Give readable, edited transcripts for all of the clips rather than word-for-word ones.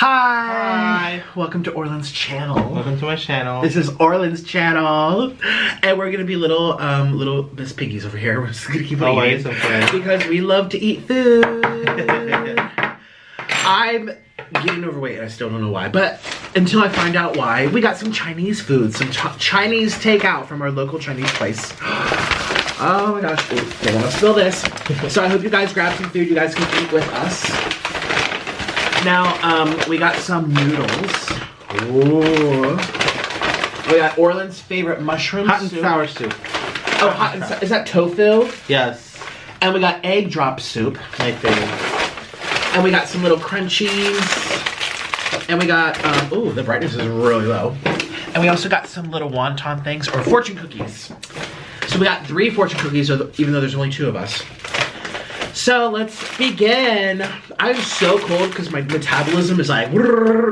Hi! Welcome to Orland's channel. Welcome to my channel. This is Orland's channel. And we're gonna be little Miss Piggies over here. We're just gonna keep on eating. Okay. Because we love to eat food. I'm getting overweight and I still don't know why. But until I find out why, we got some Chinese food. Some Chinese takeout from our local Chinese place. Oh my gosh. Ooh, don't wanna spill this. So I hope you guys grab some food you guys can eat with us. Now, we got some noodles. Ooh. We got Orland's favorite mushroom Hot and soup. sour soup. Oh, hot and sour. Is that tofu? Yes. And we got egg drop soup. My favorite. And we got some little crunchies. And we got, ooh, the brightness is really low. And we also got some little wonton things, or fortune cookies. So we got 3 fortune cookies, even though there's only 2 of us. So let's begin. I'm so cold because my metabolism is like,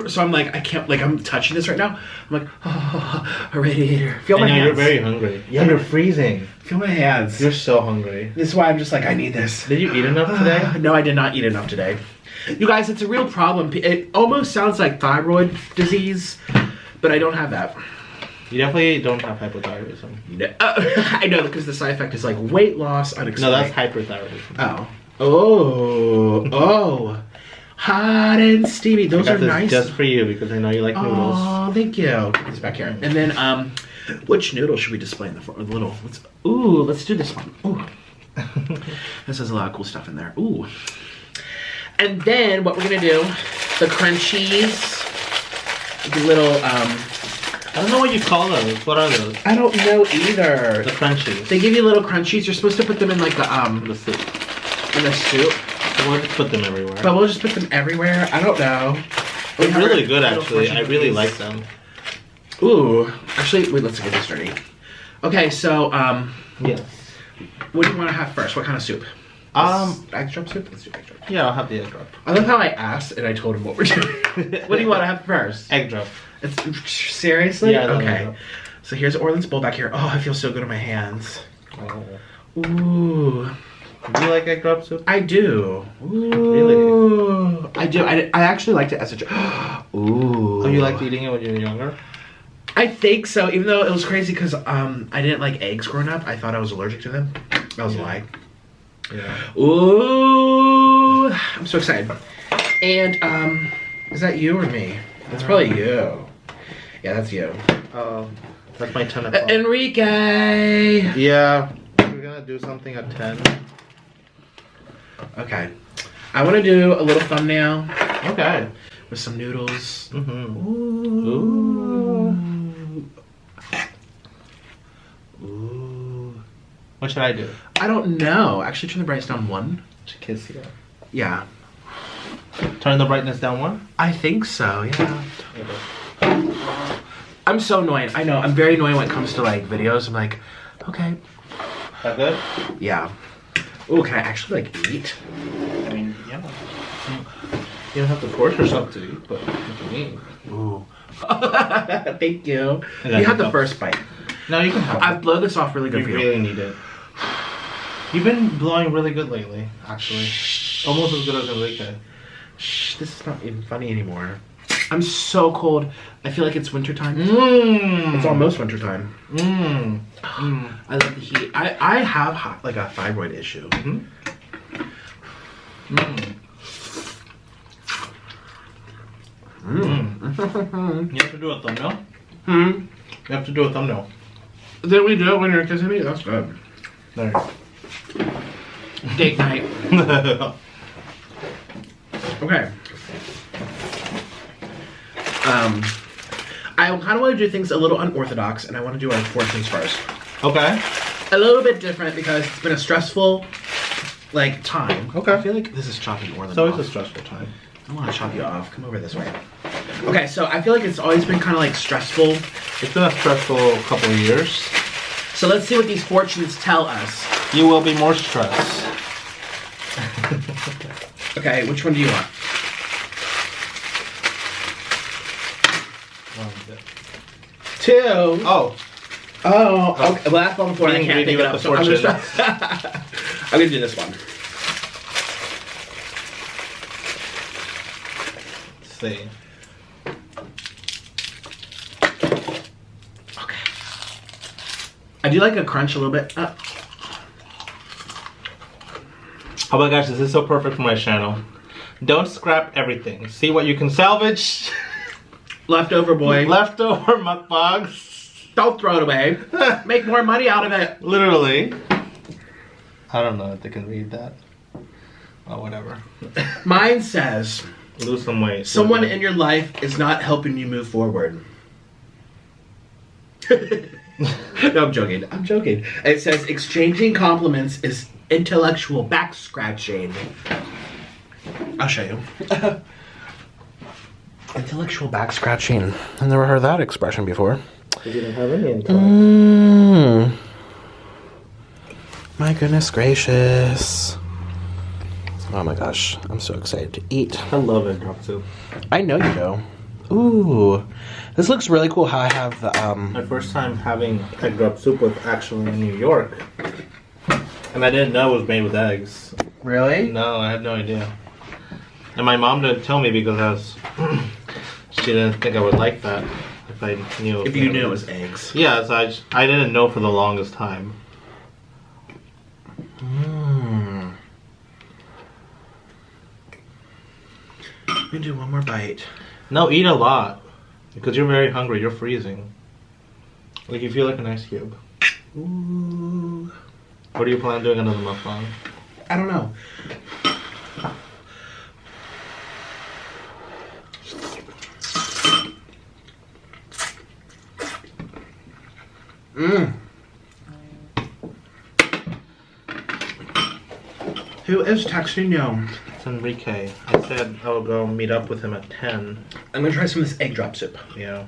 so I'm like, I can't, like, I'm touching this right now. I'm like, oh, a radiator. Feel my hands. You're very hungry. Yeah, you're freezing. Feel my hands. You're so hungry. This is why I'm just like, I need this. Did you eat enough today? No, I did not eat enough today. You guys, it's a real problem. It almost sounds like thyroid disease, but I don't have that. You definitely don't have hypothyroidism. No. I know, because the side effect is like weight loss unexplained. No, that's hyperthyroidism. Oh. Oh. Hot and steamy. Those are nice. Just for you, because I know you like noodles. Oh, thank you. It's back here. And then, which noodle should we display in the front? Ooh, let's do this one. Ooh. This has a lot of cool stuff in there. Ooh. And then, what we're gonna do, the crunchies, the little, I don't know what you call those. What are those? I don't know either. The crunchies. They give you little crunchies. You're supposed to put them in like the soup. In the soup. We'll just put them everywhere. But we'll just put them everywhere. I don't know. They're really good, actually. I really like them. Ooh. Actually, wait, let's get this dirty. Okay, so, yes. What do you want to have first? What kind of soup? Egg drop soup? Let's do egg drop. Yeah, I'll have the egg drop. I love how I asked and I told him what we're doing. What do you want to have first? Egg drop. Seriously? Yeah, okay. So here's Orland's bowl back here. Oh, I feel so good on my hands. Oh. Ooh. Do you like egg drop soup? I do. Ooh. Really? I do. I actually liked it as a ooh. Oh, you liked eating it when you were younger? I think so, even though it was crazy because I didn't like eggs growing up. I thought I was allergic to them. That was a lie. Yeah. Ooh. I'm so excited. And, is that you or me? That's probably you. Yeah, that's you. That's my 10 o'clock. Enrique! Yeah. We're gonna do something at 10. Okay. I want to do a little thumbnail. Okay. With some noodles. Mm-hmm. Ooh. Ooh. What should I do? I don't know. Actually, turn the brightness down 1. To kiss you. Yeah. Turn the brightness down 1? I think so, yeah. I'm so annoying. I know. I'm very annoying when it comes to like videos. I'm like, okay. That good? Yeah. Ooh, can I actually like eat? I mean, yeah. You don't have to force yourself to eat, but you can eat. Ooh. Thank you. You had the first bite. No, you can have it. I've blown this off really good for you. You really need it. You've been blowing really good lately, actually. Almost as good as Enrique. Shh, this is not even funny anymore. I'm so cold. I feel like it's wintertime. It's almost wintertime. I love the heat. I have like a thyroid issue. You have to do a thumbnail? You have to do a thumbnail. Then we do it when you're kissing me? That's good. There. Date night. Okay. I kind of want to do things a little unorthodox, and I want to do our fortunes first. Okay. A little bit different because it's been a stressful, like, time. Okay. I feel like this is chopping more than It's always off. a stressful time. I want to chop you off. Come over this way. Okay, so I feel like it's always been kind of like stressful. It's been a stressful couple of years. So let's see what these fortunes tell us. You will be more stressed. Okay, which one do you want? Two. Oh. Oh, okay. Well, that's on the floor and I can't pick it up, so I'm gonna try. I'm gonna do this one. Let's see. I do like a crunch a little bit. Oh my gosh, this is so perfect for my channel. Don't scrap everything. See what you can salvage. Leftover, boy. Leftover mukbangs. Don't throw it away. Make more money out of it. Literally. I don't know if they can read that. Oh, whatever. Mine says, lose some weight. Someone in your life is not helping you move forward. No, I'm joking. I'm joking. It says, exchanging compliments is intellectual back scratching. I'll show you. Intellectual back scratching. I've never heard that expression before. You didn't have any intellect. My goodness gracious. Oh my gosh. I'm so excited to eat. I love egg drop soup. I know you do. Ooh. This looks really cool how I have the, My first time having egg drop soup was actually in New York. And I didn't know it was made with eggs. Really? No, I had no idea. And my mom didn't tell me because she didn't think I would like that if I knew. If you knew it was eggs. Yeah, so I didn't know for the longest time. Let me do one more bite. No, eat a lot. Because you're very hungry, you're freezing. Like you feel like an ice cube. Ooh. What do you plan on doing another mukbang? I don't know. Who is texting you? It's Enrique. I said I will go meet up with him at 10. I'm gonna try some of this egg drop soup. Yeah.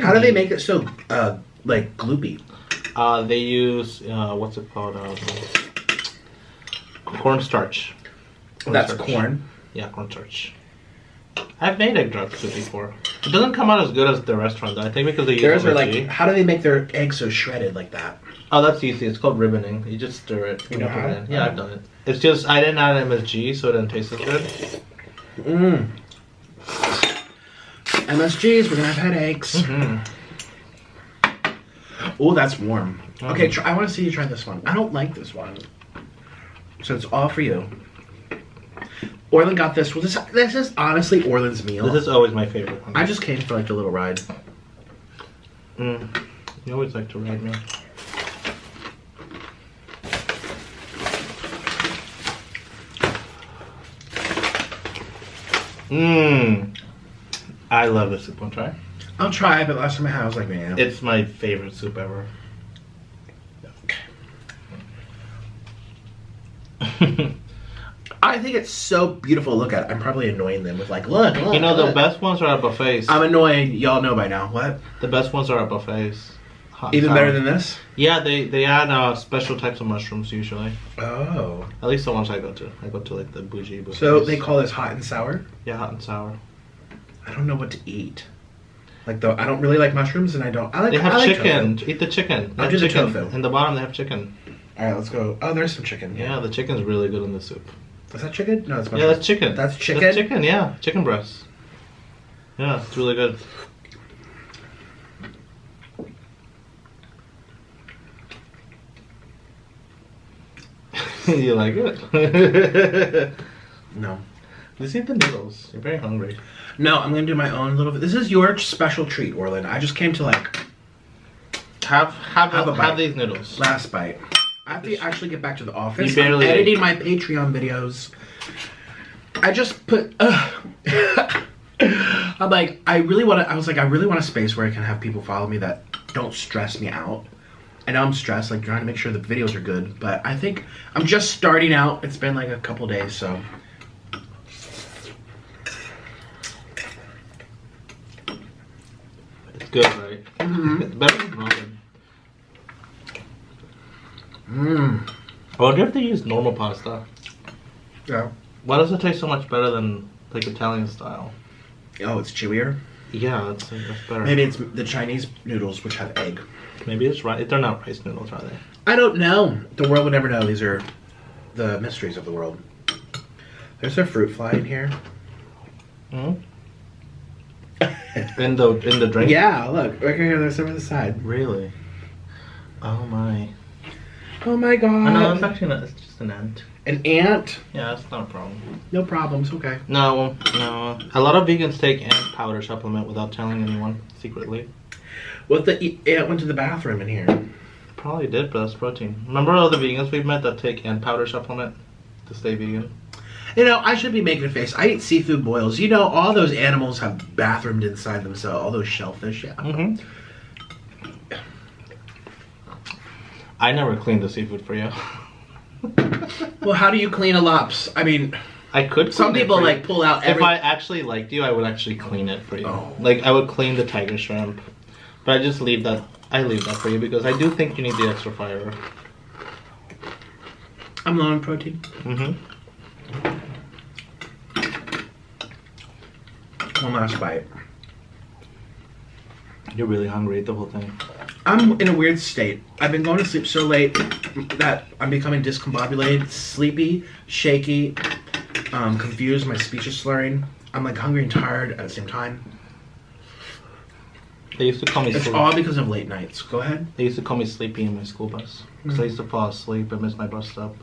How do they make it so, like, gloopy? They use, what's it called? Cornstarch. That's corn. Yeah, cornstarch. I've made egg drop soup before. It doesn't come out as good as the restaurant, though. I think because they use Theirs are MSG. like, how do they make their eggs so shredded like that? Oh, that's easy. It's called ribboning. You just stir it. You know put how? it in. Yeah, I've done it. It's just, I didn't add MSG, so it didn't taste as good. MSGs, we're gonna have headaches. Oh, that's warm. Okay, I want to see you try this one. I don't like this one. So it's all for you. Orlin got this. Well, this is honestly Orlin's meal. This is always my favorite one. I just came for like the little ride. You always like to ride me. I love this soup. Want to try? I'll try, but last time I had, I was like, man. It's my favorite soup ever. I think it's so beautiful to look at. I'm probably annoying them with like, look. You know, look. the best ones are at buffets. I'm annoying. Y'all know by now. What? The best ones are at buffets. Hot Even and better sour. than this? Yeah, they add special types of mushrooms usually. Oh. At least the ones I go to. I go to like the bougie buffets. So they call this hot and sour? Yeah, hot and sour. I don't know what to eat. Like I don't really like mushrooms, and I like. They have I like chicken. tofu. Eat the chicken. I'll do the tofu. In the bottom, they have chicken. All right, let's go. Oh, there's some chicken. Yeah, the chicken's really good in the soup. Is that chicken? No, it's mushrooms. Yeah, that's chicken. That's chicken? That's chicken, yeah. Chicken breast. Yeah, it's really good. You like it? No. Just eat the noodles. You're very hungry. No, I'm gonna do my own little. This is your special treat, Orlin. I just came to like Have these noodles. last bite. I have to actually get back to the office. You barely I'm editing ate. my Patreon videos. I just put. I'm like, I really want to. I was like, I really want a space where I can have people follow me that don't stress me out. I know I'm stressed, like trying to make sure the videos are good, but I think I'm just starting out. It's been like a couple days, so. It's good, right? It's better than ramen. I wonder if they use normal pasta. Yeah. Why does it taste so much better than like Italian style? Oh, it's chewier. Yeah, it's better. Maybe it's the Chinese noodles, which have egg. Maybe it's right. They're not rice noodles, are they? I don't know. The world would never know. These are the mysteries of the world. There's a fruit fly in here. In the drink? Yeah, look. Right here, there's some on the side. Really? Oh my. Oh my god. Oh, no, it's actually not. It's just an ant. An ant? Yeah, that's not a problem. No problems, okay. No. A lot of vegans take ant powder supplement without telling anyone secretly. What the ant went to the bathroom in here? Probably did, but that's protein. Remember all the vegans we've met that take ant powder supplement to stay vegan? You know, I should be making a face. I eat seafood boils. You know, all those animals have bathroomed inside themselves. All those shellfish, yeah. Mm-hmm. I never cleaned the seafood for you. Well, how do you clean a lops? I mean, I could. Some people like pull out every. If I actually liked you, I would actually clean it for you. Oh. Like I would clean the tiger shrimp, but I just leave that. I leave that for you because I do think you need the extra fiber. I'm low in protein. Mm-hmm. One last bite. You're really hungry. Eat the whole thing. I'm in a weird state. I've been going to sleep so late that I'm becoming discombobulated, sleepy, shaky, confused. My speech is slurring. I'm like hungry and tired at the same time. They used to call me. It's all because of late nights. Go ahead. They used to call me sleepy in my school bus because I used to fall asleep and miss my bus stop.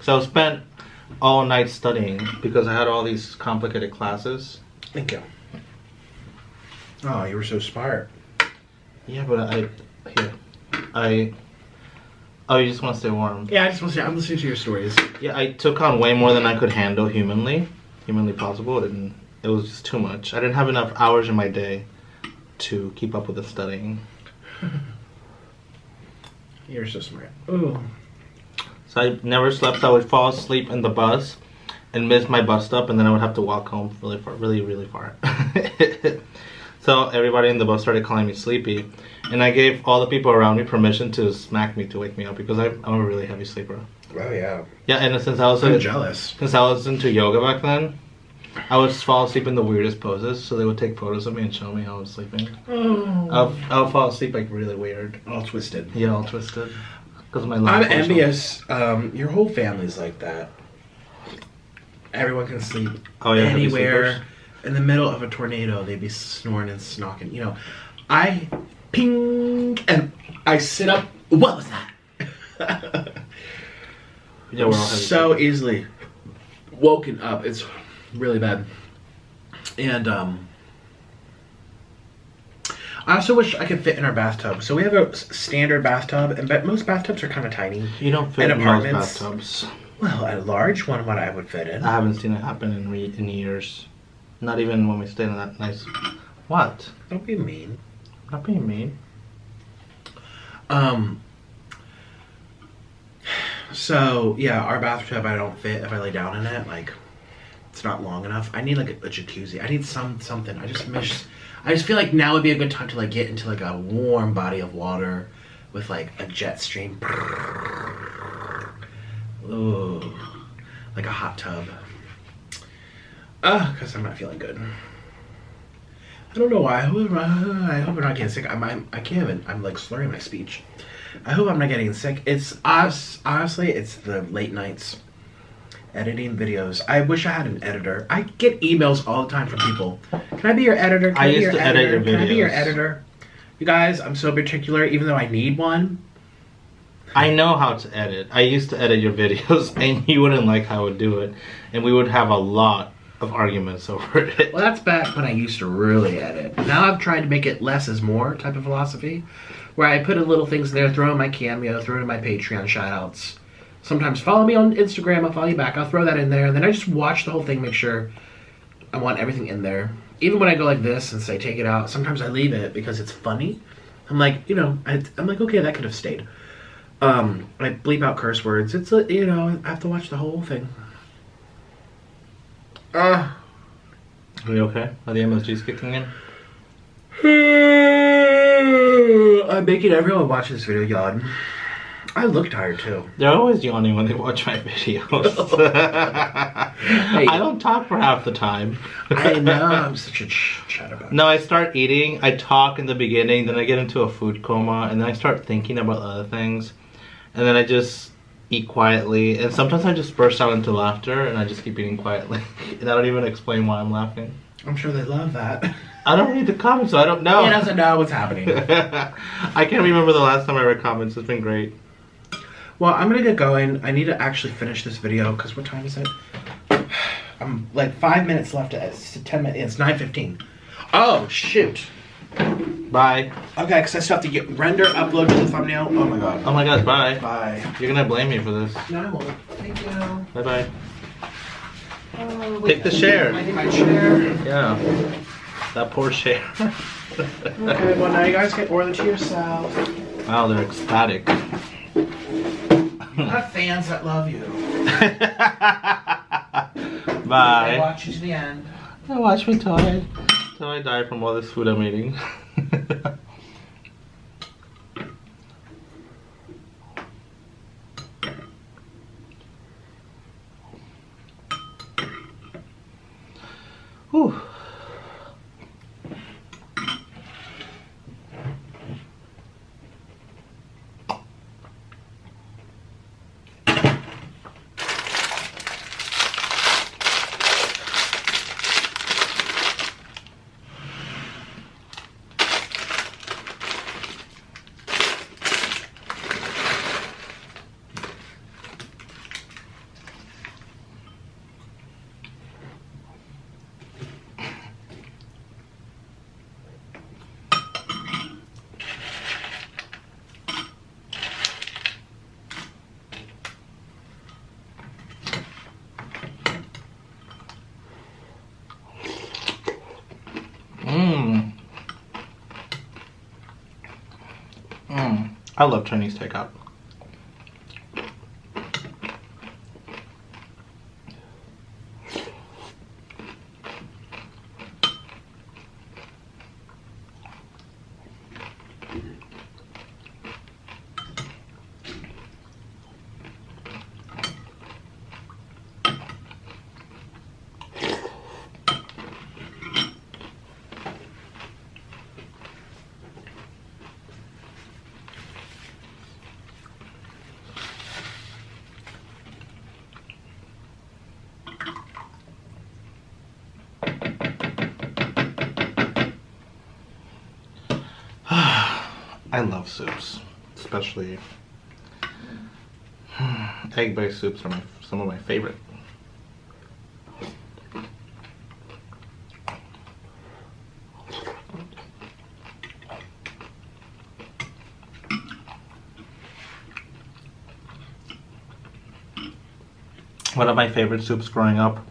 So I spent all night studying because I had all these complicated classes. Thank you. Oh, you were so smart. Yeah, but oh, you just want to stay warm. Yeah, I just want to say, I'm listening to your stories. Yeah, I took on way more than I could handle humanly possible, and it was just too much. I didn't have enough hours in my day to keep up with the studying. You're so smart. Ooh. So I never slept. I would fall asleep in the bus and miss my bus stop, and then I would have to walk home really far, really far. So everybody in the bus started calling me sleepy, and I gave all the people around me permission to smack me to wake me up because I'm a really heavy sleeper. Oh yeah. Yeah, and since I was jealous. Since I was into yoga back then, I would fall asleep in the weirdest poses. So they would take photos of me and show me how I was sleeping. Oh. I'll fall asleep like really weird, All twisted. Yeah, all twisted. Because my I'm envious. Your whole family's like that. Everyone can sleep anywhere. In the middle of a tornado, they'd be snoring and snocking. You know, I ping and I sit up. What was that? Yeah, we're all so easily woken up. It's really bad. And I also wish I could fit in our bathtub. So we have a standard bathtub, and most bathtubs are kind of tiny. You don't fit in most apartments. bathtubs. Well, a large one, what I would fit in. I haven't seen it happen in years. Not even when we stayed in that nice. What? Don't be mean. Not being mean. So yeah, our bathtub I don't fit if I lay down in it. Like, it's not long enough. I need like a jacuzzi. I need something. I just feel like now would be a good time to like get into like a warm body of water with like a jet stream. Ooh, like a hot tub. Because I'm not feeling good. I don't know why. I hope I'm not getting sick. I can't even. I'm like slurring my speech. I hope I'm not getting sick. It's us. Honestly, it's the late nights editing videos. I wish I had an editor. I get emails all the time from people. Can I be your editor? I used to edit your videos. Can I be your editor? You guys, I'm so particular, even though I need one. I know how to edit. I used to edit your videos, and you wouldn't like how I would do it, and we would have a lot of arguments over it. Well, that's back when I used to really edit. Now I've tried to make it less is more type of philosophy, where I put in little things in there, throw in my Cameo, throw in my Patreon shoutouts. Sometimes follow me on Instagram, I'll follow you back, I'll throw that in there, and then I just watch the whole thing, make sure I want everything in there. Even when I go like this and say take it out, sometimes I leave it because it's funny. I'm like, you know, I'm like, okay, that could have stayed. I bleep out curse words. It's, you know, I have to watch the whole thing. Are you okay? Are the MSGs kicking in? I'm making everyone watch this video yawn. I look tired too. They're always yawning when they watch my videos. I don't talk for half the time. I know, I'm such a chatterbox. No, I start eating, I talk in the beginning, then I get into a food coma, and then I start thinking about other things. And then I just eat quietly, and sometimes I just burst out into laughter, and I just keep eating quietly. And I don't even explain why I'm laughing. I'm sure they love that. I don't read the comments, so I don't know. He doesn't know what's happening. I can't remember the last time I read comments. It's been great. Well, I'm gonna get going. I need to actually finish this video because what time is it? I'm like 5 minutes left. It's 10 minutes. It's 9:15. Oh shoot. Bye. Okay, because I still have to get render, upload to the thumbnail. Oh my god. Oh my god, bye. Bye. You're gonna blame me for this. No, I won't. Thank you. Bye bye. Wait, Take the share. I need my chair. Yeah. That poor share. Okay, well now you guys get Orla to yourself. Wow, they're ecstatic. You have fans that love you. Bye. They watch you to the end. Now watch me till I die from all this food I'm eating. Whew. I love Chinese takeout. I love soups, especially egg-based soups are some of my favorite. One of my favorite soups growing up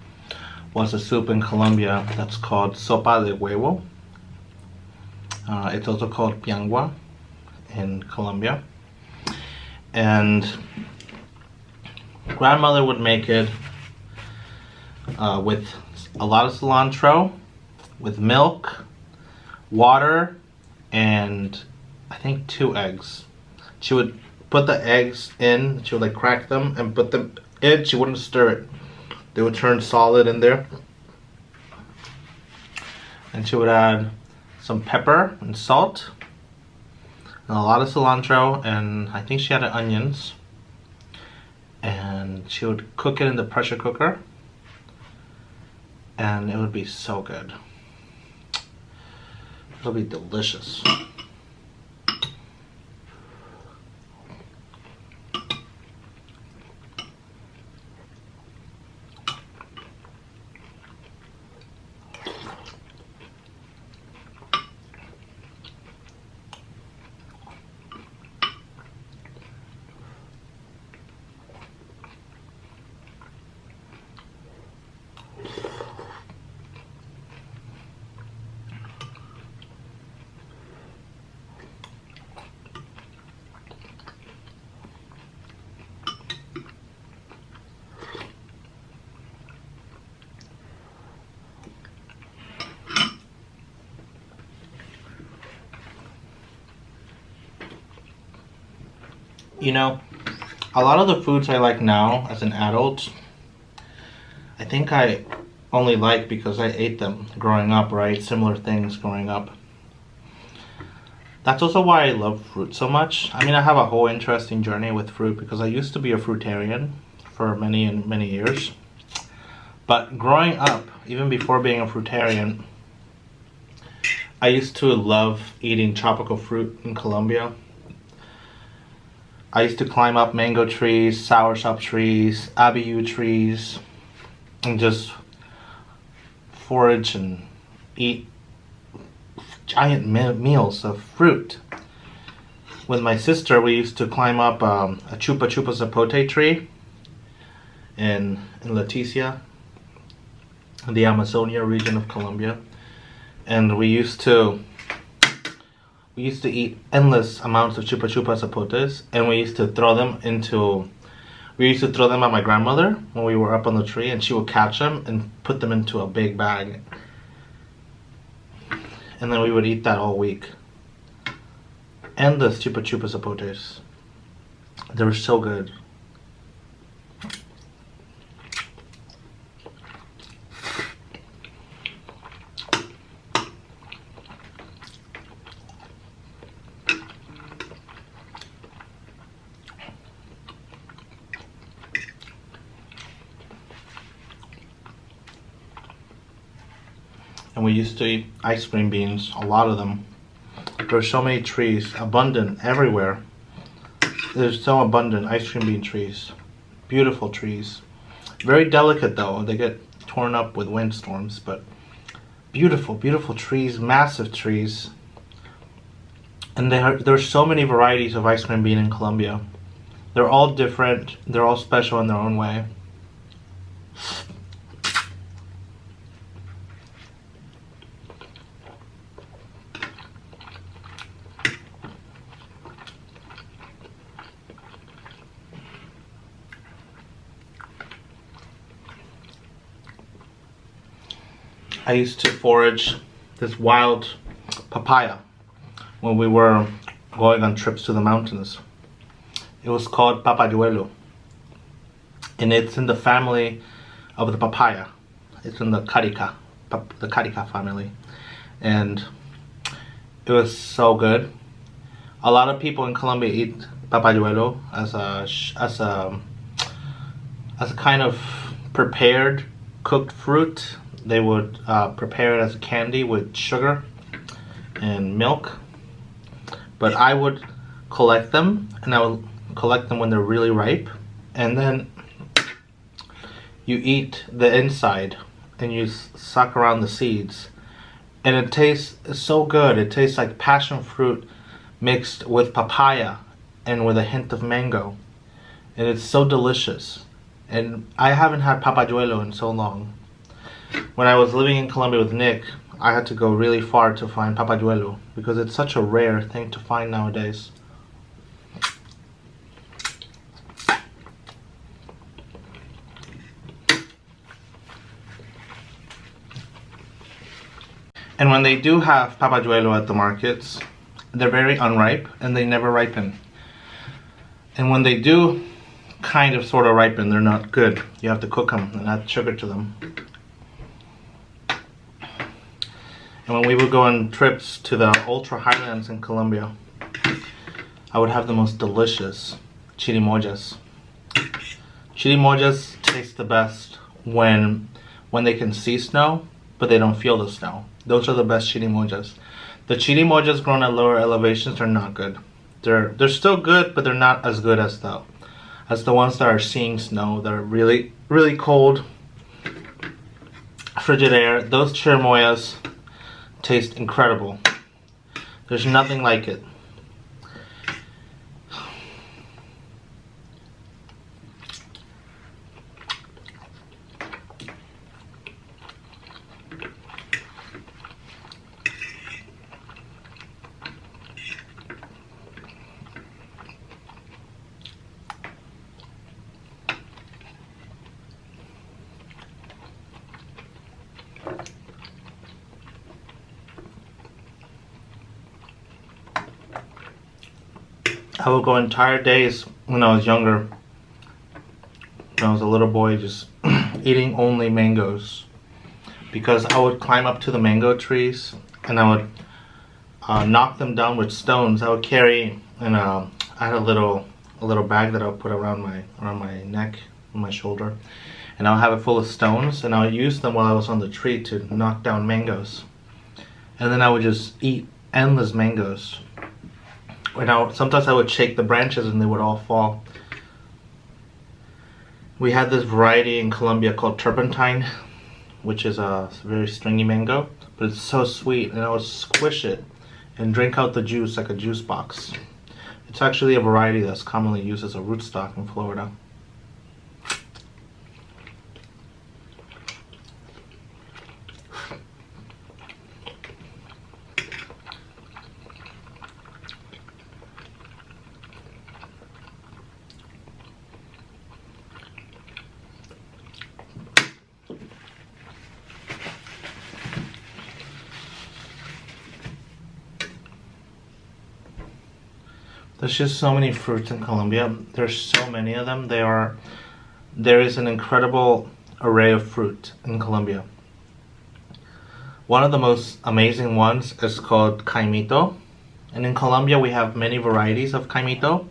was a soup in Colombia that's called Sopa De Huevo. It's also called piangua in Colombia. And grandmother would make it with a lot of cilantro, with milk, water, and I think 2 eggs. She would put the eggs in, she would like crack them and put them in, she wouldn't stir it. They would turn solid in there. And she would add some pepper and salt, and a lot of cilantro, and I think she added onions. And she would cook it in the pressure cooker, and it would be so good. It'll be delicious. You know, a lot of the foods I like now as an adult, I think I only like because I ate them growing up, right? Similar things growing up. That's also why I love fruit so much. I mean, I have a whole interesting journey with fruit because I used to be a fruitarian for many and many years. But growing up, even before being a fruitarian, I used to love eating tropical fruit in Colombia. I used to climb up mango trees, soursop trees, abiyu trees, and just forage and eat giant meals of fruit. With my sister, we used to climb up a chupa chupa zapote tree in Leticia, the Amazonia region of Colombia, and we used to eat endless amounts of chupa chupa zapotes, and we used to throw them at my grandmother when we were up on the tree, and she would catch them and put them into a big bag, and then we would eat that all week. Endless chupa chupa zapotes. They were so good. And we used to eat ice cream beans, a lot of them. There are so many trees, abundant everywhere. There's so abundant ice cream bean trees. Beautiful trees. Very delicate though, they get torn up with windstorms, but beautiful, beautiful trees, massive trees. And there's so many varieties of ice cream bean in Colombia. They're all different, they're all special in their own way. I used to forage this wild papaya when we were going on trips to the mountains. It was called papayuelo, and it's in the family of the papaya. It's in the carica family, and it was so good. A lot of people in Colombia eat papayuelo as a kind of prepared cooked fruit. They would prepare it as a candy with sugar and milk. But I would collect them, and I would collect them when they're really ripe. And then you eat the inside, and you suck around the seeds. And it tastes so good. It tastes like passion fruit mixed with papaya and with a hint of mango. And it's so delicious. And I haven't had papayuelo in so long. When I was living in Colombia with Nick, I had to go really far to find papayuelo because it's such a rare thing to find nowadays. And when they do have papayuelo at the markets, they're very unripe and they never ripen. And when they do kind of sort of ripen, they're not good. You have to cook them and add sugar to them. And when we would go on trips to the ultra highlands in Colombia, I would have the most delicious chirimoyas. Chirimoyas taste the best when they can see snow, but they don't feel the snow. Those are the best chirimoyas. The chirimoyas grown at lower elevations are not good. They're still good, but they're not as good as the ones that are seeing snow. They're really, really cold, frigid air. Those chirimoyas taste incredible. There's nothing like it. I would go entire days when I was younger, when I was a little boy, just eating only mangoes, because I would climb up to the mango trees and I would knock them down with stones. I would carry, and I had a little bag that I would put around my neck, on my shoulder. And I'll have it full of stones, and I'll use them while I was on the tree to knock down mangoes. And then I would just eat endless mangoes. Sometimes I would shake the branches and they would all fall. We had this variety in Colombia called turpentine, which is a very stringy mango, but it's so sweet, and I would squish it and drink out the juice like a juice box. It's actually a variety that's commonly used as a rootstock in Florida. There's just so many fruits in Colombia. There's so many of them. There is an incredible array of fruit in Colombia. One of the most amazing ones is called caimito. And in Colombia we have many varieties of caimito.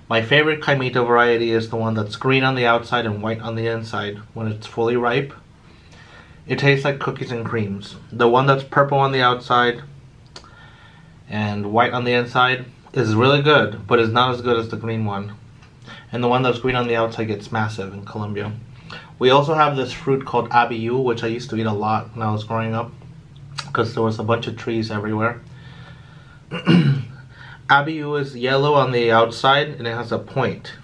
My favorite caimito variety is the one that's green on the outside and white on the inside when it's fully ripe. It tastes like cookies and creams. The one that's purple on the outside and white on the inside is really good, but is not as good as the green one. And the one that's green on the outside gets massive in Colombia. We also have this fruit called abiyu, which I used to eat a lot when I was growing up because there was a bunch of trees everywhere. Abiyu is yellow on the outside and it has a point.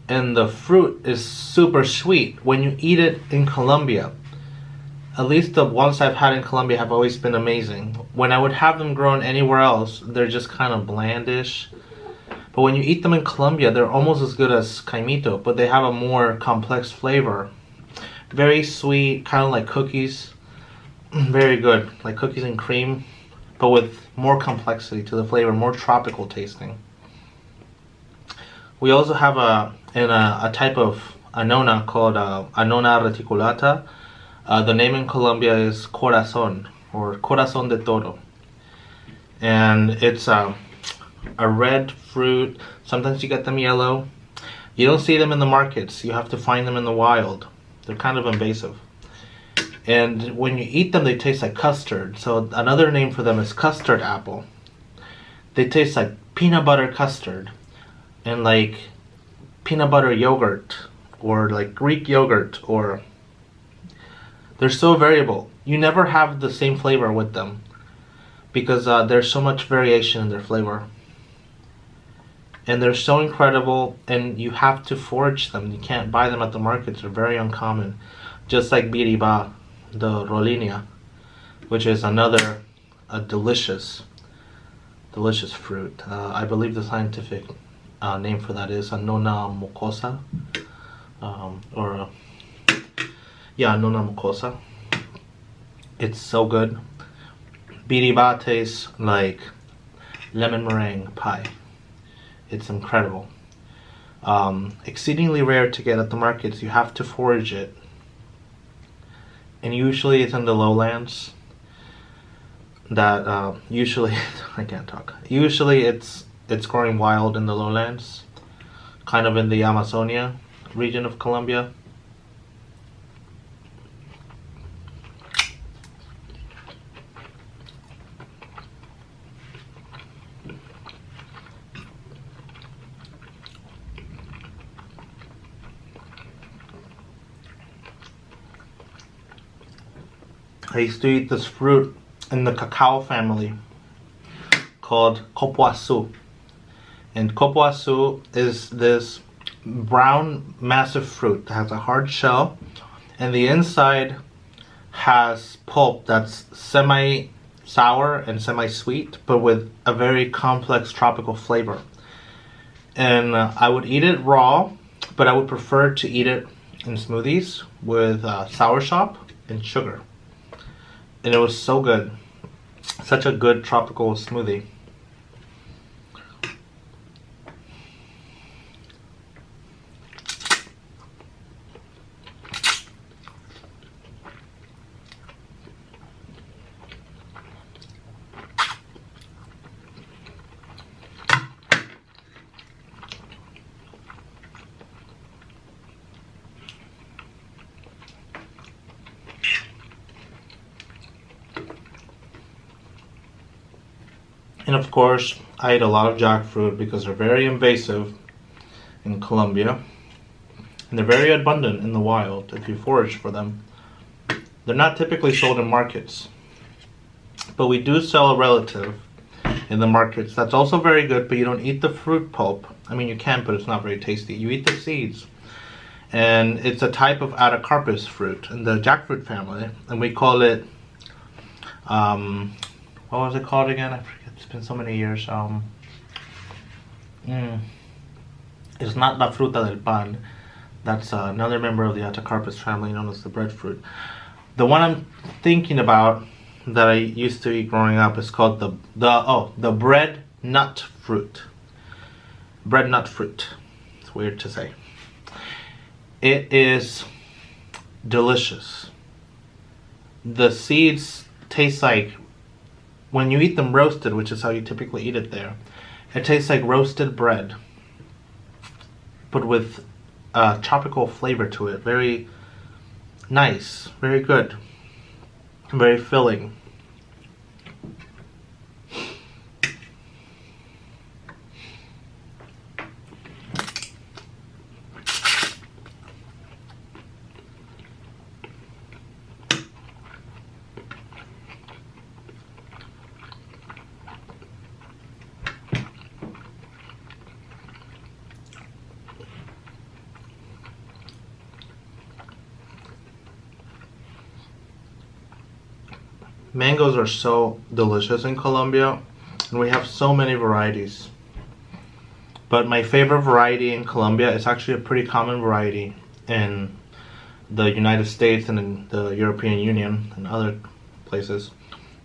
And the fruit is super sweet. When you eat it in Colombia, at least the ones I've had in Colombia have always been amazing. When I would have them grown anywhere else, they're just kind of blandish. But when you eat them in Colombia, they're almost as good as caimito, but they have a more complex flavor. Very sweet, kind of like cookies. Very good, like cookies and cream, but with more complexity to the flavor, more tropical tasting. We also have a type of anona called anona reticulata. The name in Colombia is corazon, or corazón de toro. And it's a red fruit. Sometimes you get them yellow. You don't see them in the markets. You have to find them in the wild. They're kind of invasive. And when you eat them, they taste like custard. So another name for them is custard apple. They taste like peanut butter custard and like peanut butter yogurt or like Greek yogurt, or they're so variable. You never have the same flavor with them because there's so much variation in their flavor. And they're so incredible, and you have to forage them. You can't buy them at the markets. They're very uncommon. Just like biriba, the Rollinia, which is another delicious fruit. I believe the scientific name for that is Annona mucosa. Annona mucosa. It's so good. Biriba tastes like lemon meringue pie. It's incredible. Exceedingly rare to get at the markets. You have to forage it. And usually it's in the lowlands. That usually I can't talk. Usually it's growing wild in the lowlands, kind of in the Amazonia region of Colombia. I used to eat this fruit in the cacao family called copoaçu. And copoaçu is this brown massive fruit that has a hard shell, and the inside has pulp that's semi-sour and semi-sweet, but with a very complex tropical flavor. And I would eat it raw, but I would prefer to eat it in smoothies with soursop and sugar. And it was so good. Such a good tropical smoothie. And of course, I eat a lot of jackfruit because they're very invasive in Colombia. And they're very abundant in the wild if you forage for them. They're not typically sold in markets. But we do sell a relative in the markets that's also very good, but you don't eat the fruit pulp. I mean, you can, but it's not very tasty. You eat the seeds. And it's a type of Adacarpus fruit in the jackfruit family. And we call it, what was it called again? I forget, it's been so many years. It's not la fruta del pan. That's another member of the Adacarpus family known as the breadfruit. The one I'm thinking about that I used to eat growing up is called the bread nut fruit. Bread nut fruit. It's weird to say. It is delicious. The seeds taste like, when you eat them roasted, which is how you typically eat it there, it tastes like roasted bread, but with a tropical flavor to it. Very nice, very good, very filling. Mangoes are so delicious in Colombia, and we have so many varieties. But my favorite variety in Colombia is actually a pretty common variety in the United States and in the European Union and other places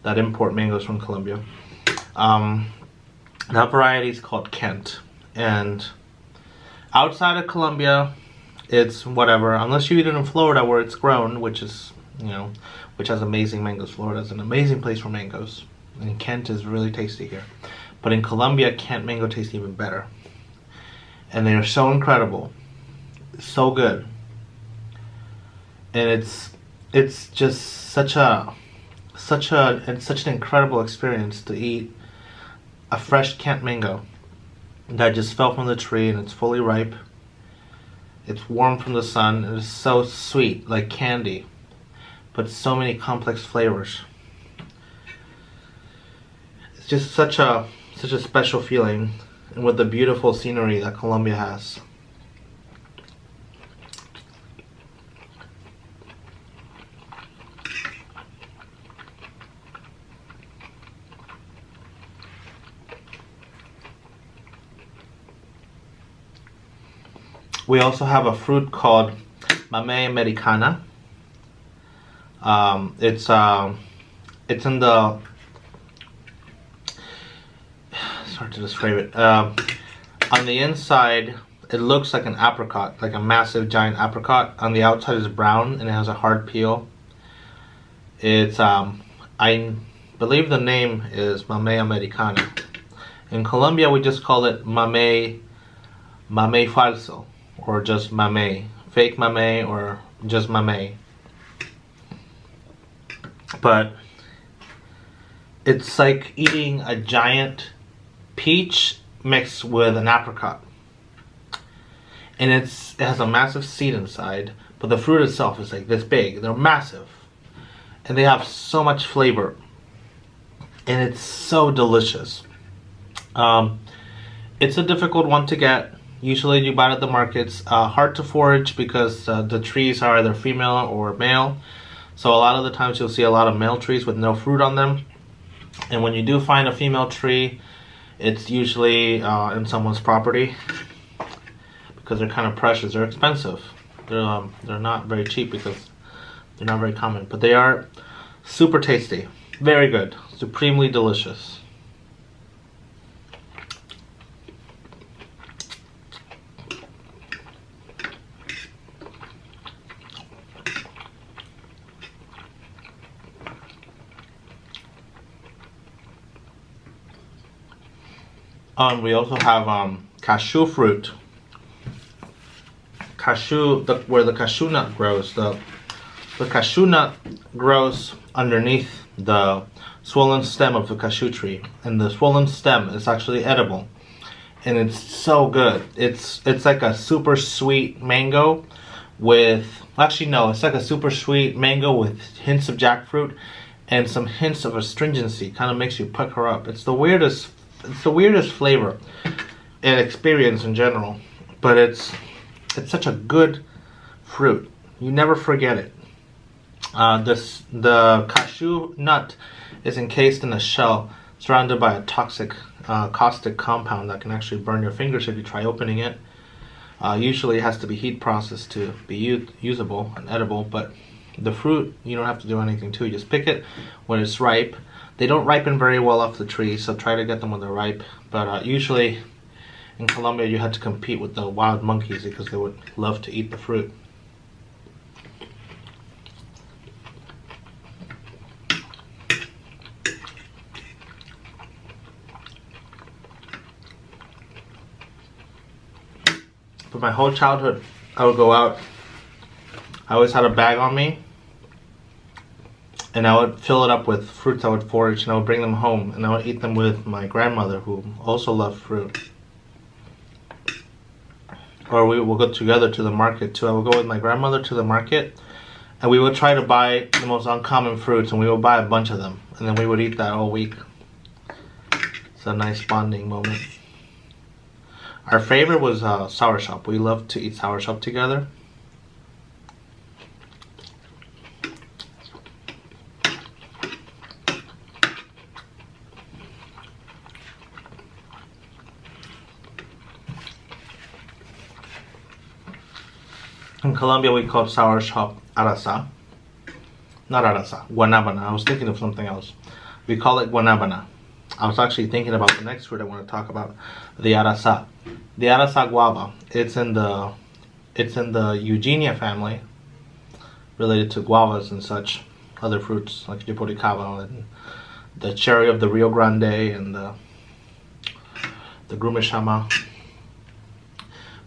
that import mangoes from Colombia. That variety is called Kent. And outside of Colombia, it's whatever, unless you eat it in Florida where it's grown, which is, you know, which has amazing mangoes. Florida is an amazing place for mangoes. And Kent is really tasty here. But in Colombia, Kent mango tastes even better. And they are so incredible. So good. And it's just such an incredible experience to eat a fresh Kent mango that just fell from the tree and it's fully ripe. It's warm from the sun and it's so sweet, like candy. But so many complex flavors. It's just such a special feeling, and with the beautiful scenery that Colombia has. We also have a fruit called Mamey Americana. It's in the, it's hard to describe it. On the inside, it looks like an apricot, like a massive giant apricot. On the outside is brown and it has a hard peel. It's, I believe the name is Mamey Americana. In Colombia, we just call it Mamey falso, or just Mamey. Fake Mamey or just Mamey. But it's like eating a giant peach mixed with an apricot. And it has a massive seed inside, but the fruit itself is like this big. They're massive. And they have so much flavor. And it's so delicious. It's a difficult one to get. Usually you buy it at the markets. Hard to forage because the trees are either female or male. So a lot of the times you'll see a lot of male trees with no fruit on them. And when you do find a female tree, it's usually in someone's property because they're kind of precious. They're expensive. They're not very cheap because they're not very common. But they are super tasty. Very good. Supremely delicious. We also have cashew fruit. Where the cashew nut grows. The cashew nut grows underneath the swollen stem of the cashew tree, and the swollen stem is actually edible, and it's so good. It's like a super sweet mango with, actually no, it's like a super sweet mango with hints of jackfruit and some hints of astringency. Kind of makes you pucker up. It's the weirdest flavor and experience in general, but it's such a good fruit. You never forget it. The cashew nut is encased in a shell surrounded by a toxic caustic compound that can actually burn your fingers if you try opening it. Usually it has to be heat processed to be usable and edible, but the fruit, you don't have to do anything to it. You just pick it when it's ripe. They don't ripen very well off the tree, so try to get them when they're ripe. But usually in Colombia you had to compete with the wild monkeys because they would love to eat the fruit. For my whole childhood, I would go out. I always had a bag on me, and I would fill it up with fruits I would forage, and I would bring them home, and I would eat them with my grandmother, who also loved fruit. Or we would go together to the market too. I would go with my grandmother to the market, and we would try to buy the most uncommon fruits, and we would buy a bunch of them, and then we would eat that all week. It's a nice bonding moment. Our favorite was sour shop. We loved to eat sour shop together. In Colombia, we call sour shop arasa. Not arasa, guanabana. I was thinking of something else. We call it guanabana. I was actually thinking about the next fruit I want to talk about, the arasa. The arasa guava. It's in the Eugenia family, related to guavas and such, other fruits like jaboricaba and the cherry of the Rio Grande and the grumishama.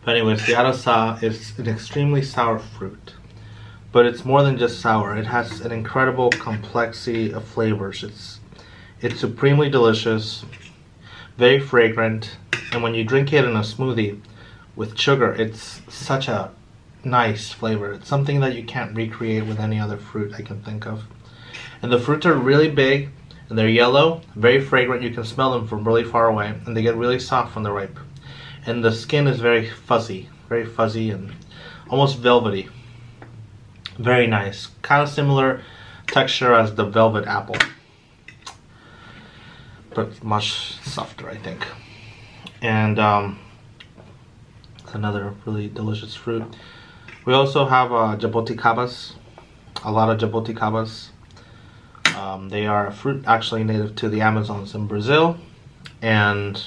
But anyways, the arasa is an extremely sour fruit, but it's more than just sour. It has an incredible complexity of flavors. It's supremely delicious, very fragrant, and when you drink it in a smoothie with sugar, it's such a nice flavor. It's something that you can't recreate with any other fruit I can think of. And the fruits are really big, and they're yellow, very fragrant. You can smell them from really far away, and they get really soft when they're ripe. And the skin is very fuzzy and almost velvety. Very nice. Kind of similar texture as the velvet apple, but much softer, I think. And it's another really delicious fruit. We also have jaboticabas, a lot of jaboticabas. They are a fruit actually native to the Amazons in Brazil, and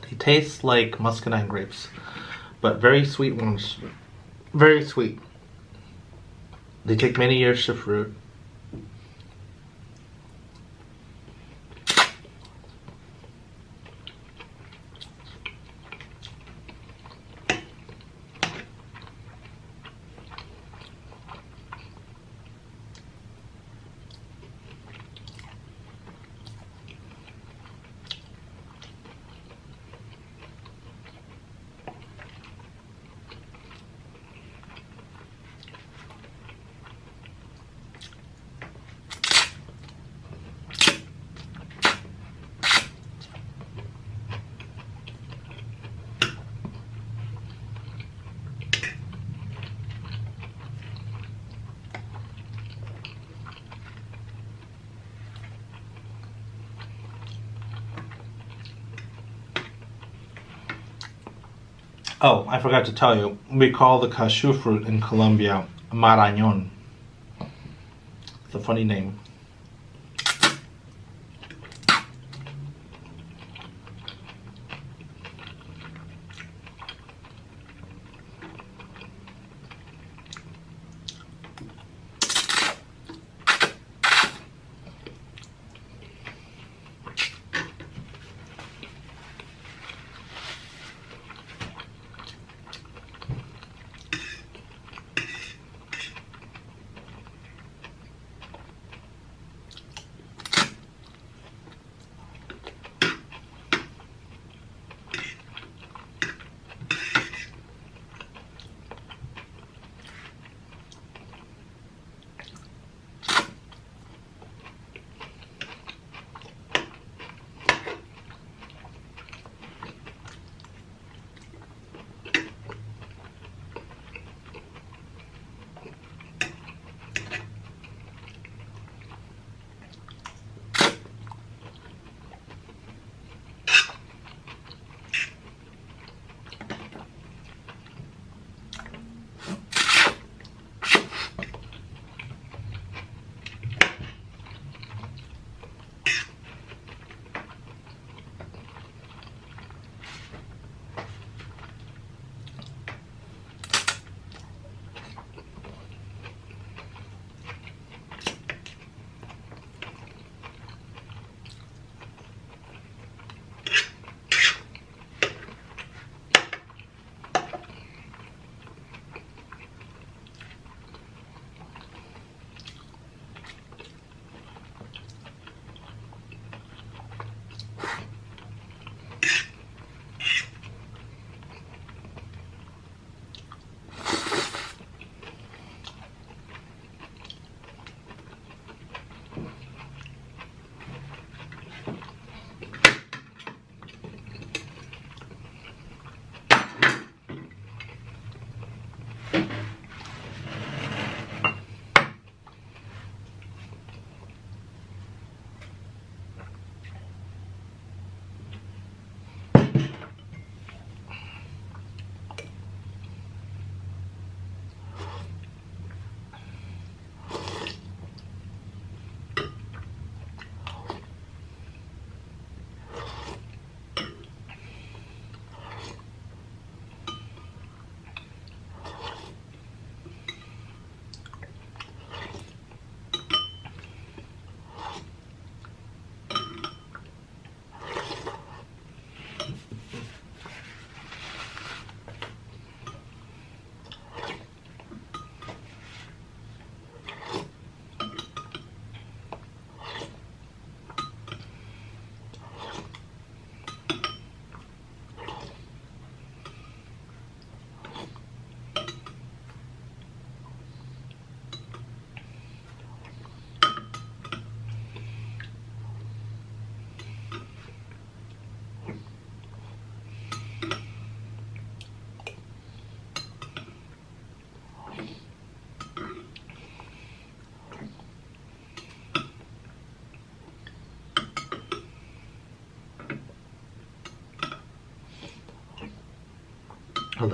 they taste like muscadine grapes, but very sweet ones. Very sweet. They take many years to fruit. Oh, I forgot to tell you, we call the cashew fruit in Colombia marañón. It's a funny name.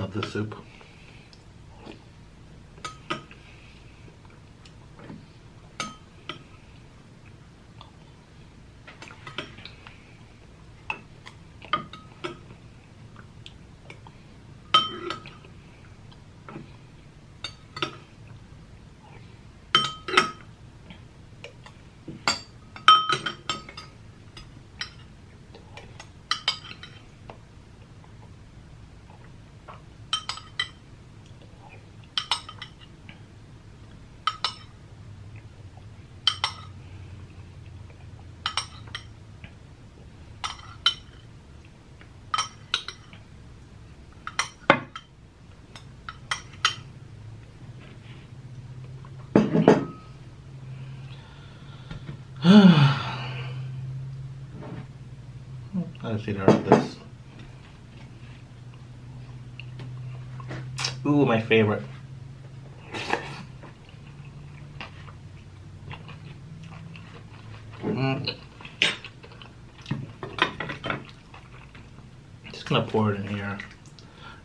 love this soup. I just eat out of this. Ooh, my favorite. Just gonna pour it in here.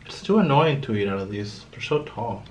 It's too annoying to eat out of these. They're so tall.